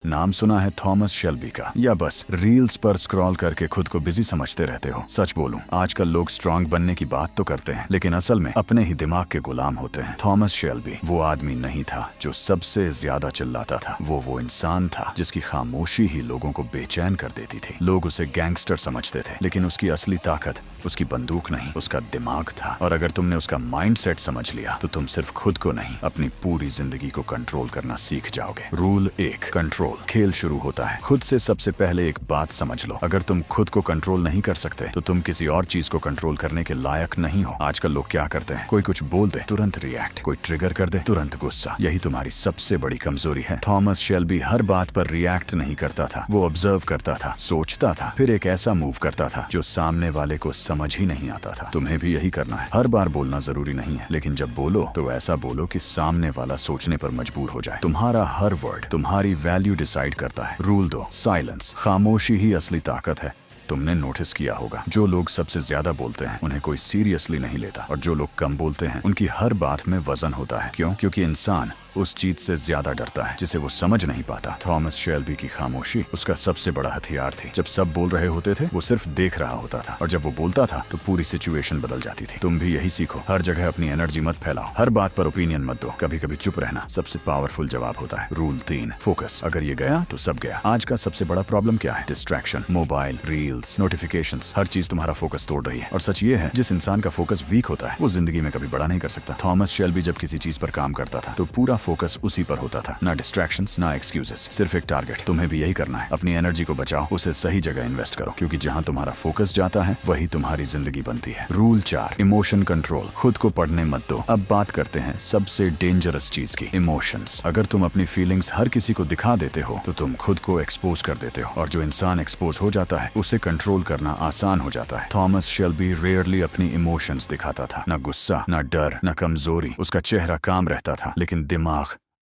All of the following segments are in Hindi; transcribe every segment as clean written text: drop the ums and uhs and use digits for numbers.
नाम सुना है थॉमस शेल्बी का, या बस रील्स पर स्क्रॉल करके खुद को बिजी समझते रहते हो? सच बोलूं, आजकल लोग स्ट्रांग बनने की बात तो करते हैं, लेकिन असल में अपने ही दिमाग के गुलाम होते हैं। थॉमस शेल्बी वो आदमी नहीं था जो सबसे ज्यादा चिल्लाता था। वो इंसान था जिसकी खामोशी ही लोगों को बेचैन कर देती थी। लोग उसे गैंगस्टर समझते थे, लेकिन उसकी असली ताकत उसकी बंदूक नहीं, उसका दिमाग था। और अगर तुमने उसका माइंडसेट समझ लिया तो तुम सिर्फ खुद को नहीं, अपनी पूरी जिंदगी को कंट्रोल करना सीख जाओगे। Rule 1, control. खेल शुरू होता है खुद से। सबसे पहले एक बात समझ लो, अगर तुम खुद को कंट्रोल नहीं कर सकते तो तुम किसी और चीज को कंट्रोल करने के लायक नहीं हो। आजकल लोग क्या करते हैं, कोई कुछ बोल दे तुरंत रिएक्ट, कोई ट्रिगर कर दे तुरंत गुस्सा। यही तुम्हारी सबसे बड़ी कमजोरी है। थॉमस शेल्बी हर बात पर रिएक्ट नहीं करता था, वो ऑब्जर्व करता था, सोचता था, फिर एक ऐसा मूव करता था जो सामने वाले को समझ ही नहीं आता था। तुम्हें भी यही करना है। हर बार बोलना जरूरी नहीं है, लेकिन जब बोलो तो ऐसा बोलो कि सामने वाला सोचने पर मजबूर हो जाए। तुम्हारा हर वर्ड तुम्हारी वैल्यू डिसाइड करता है। Rule 2, silence. खामोशी ही असली ताकत है। तुमने नोटिस किया होगा, जो लोग सबसे ज्यादा बोलते हैं उन्हें कोई सीरियसली नहीं लेता, और जो लोग कम बोलते हैं उनकी हर बात में वजन होता है। क्यों? क्योंकि इंसान उस चीज से ज्यादा डरता है जिसे वो समझ नहीं पाता। थॉमस शेल्बी की खामोशी उसका सबसे बड़ा हथियार थी। जब सब बोल रहे होते थे वो सिर्फ देख रहा होता था, और जब वो बोलता था तो पूरी सिचुएशन बदल जाती थी। तुम भी यही सीखो, हर जगह अपनी एनर्जी मत फैलाओ, हर बात पर ओपिनियन मत दो, कभी कभी चुप रहना सबसे पावरफुल जवाब होता है। Rule 3, focus. अगर ये गया तो सब गया। आज का सबसे बड़ा प्रॉब्लम क्या है? डिस्ट्रैक्शन। मोबाइल, रील्स, नोटिफिकेशंस, हर चीज तुम्हारा फोकस तोड़ रही है। और सच ये है, जिस इंसान का फोकस वीक होता है वो जिंदगी में कभी बड़ा नहीं कर सकता। थॉमस शेल्बी जब किसी चीज पर काम करता था तो पूरा फोकस उसी पर होता था। ना डिस्ट्रैक्शंस, ना एक्सक्यूजेस, सिर्फ एक टारगेट। तुम्हें भी यही करना है। अपनी एनर्जी को बचाओ, उसे सही जगह इन्वेस्ट करो, क्योंकि जहां तुम्हारा फोकस जाता है वही तुम्हारी जिंदगी बनती है। Rule 4, emotion control. खुद को पढ़ने मत दो। अब बात करते हैं सबसे डेंजरस चीज की, इमोशंस। अगर तुम अपनी फीलिंग्स हर किसी को दिखा देते हो तो तुम खुद को एक्सपोज कर देते हो, और जो इंसान एक्सपोज हो जाता है उसे कंट्रोल करना आसान हो जाता है। थॉमस शेल्बी रेयरली अपनी इमोशंस दिखाता था, ना गुस्सा, ना डर, ना कमजोरी। उसका चेहरा काम रहता था, लेकिन दिमाग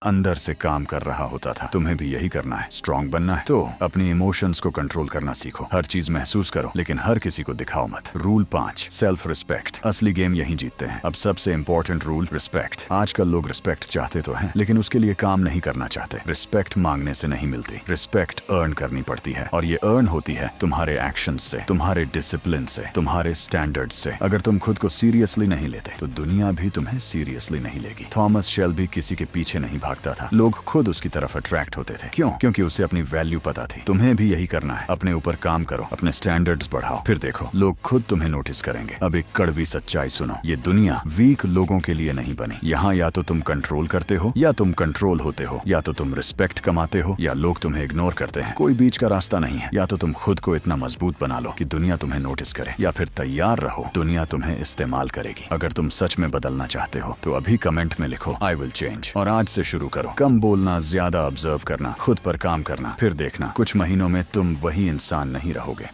अंदर से काम कर रहा होता था। तुम्हें भी यही करना है। स्ट्रांग बनना है तो अपनी इमोशंस को कंट्रोल करना सीखो। हर चीज महसूस करो, लेकिन हर किसी को दिखाओ मत। Rule 5, self respect. असली गेम यही जीतते हैं। अब सबसे इंपॉर्टेंट रूल, रिस्पेक्ट। आजकल लोग रिस्पेक्ट चाहते तो हैं, लेकिन उसके लिए काम नहीं करना चाहते। रिस्पेक्ट मांगने से नहीं मिलती, रिस्पेक्ट अर्न करनी पड़ती है, और ये अर्न होती है तुम्हारे एक्शन से, तुम्हारे डिसिप्लिन से, तुम्हारे स्टैंडर्ड से। अगर तुम खुद को सीरियसली नहीं लेते तो दुनिया भी तुम्हें सीरियसली नहीं लेगी। थॉमस शेल्बी किसी के पीछे नहीं भागता था, लोग खुद उसकी तरफ अट्रैक्ट होते थे। क्यों? क्योंकि उसे अपनी वैल्यू पता थी। तुम्हें भी यही करना है। अपने ऊपर काम करो, अपने स्टैंडर्ड्स बढ़ाओ, फिर देखो लोग खुद तुम्हें नोटिस करेंगे। अब एक कड़वी सच्चाई सुनो, ये दुनिया वीक लोगों के लिए नहीं बनी। यहाँ या तो तुम कंट्रोल करते हो या तुम कंट्रोल होते हो, या तो तुम रिस्पेक्ट कमाते हो या लोग तुम्हें इग्नोर करते हैं। कोई बीच का रास्ता नहीं है। या तो तुम खुद को इतना मजबूत बना लो कि दुनिया तुम्हें नोटिस करे, या फिर तैयार रहो, दुनिया तुम्हें इस्तेमाल करेगी। अगर तुम सच में बदलना चाहते हो तो अभी कमेंट में लिखो आई विल चेंज, और आज से शुरू करो। कम बोलना, ज्यादा ऑब्जर्व करना, खुद पर काम करना, फिर देखना कुछ महीनों में तुम वही इंसान नहीं रहोगे।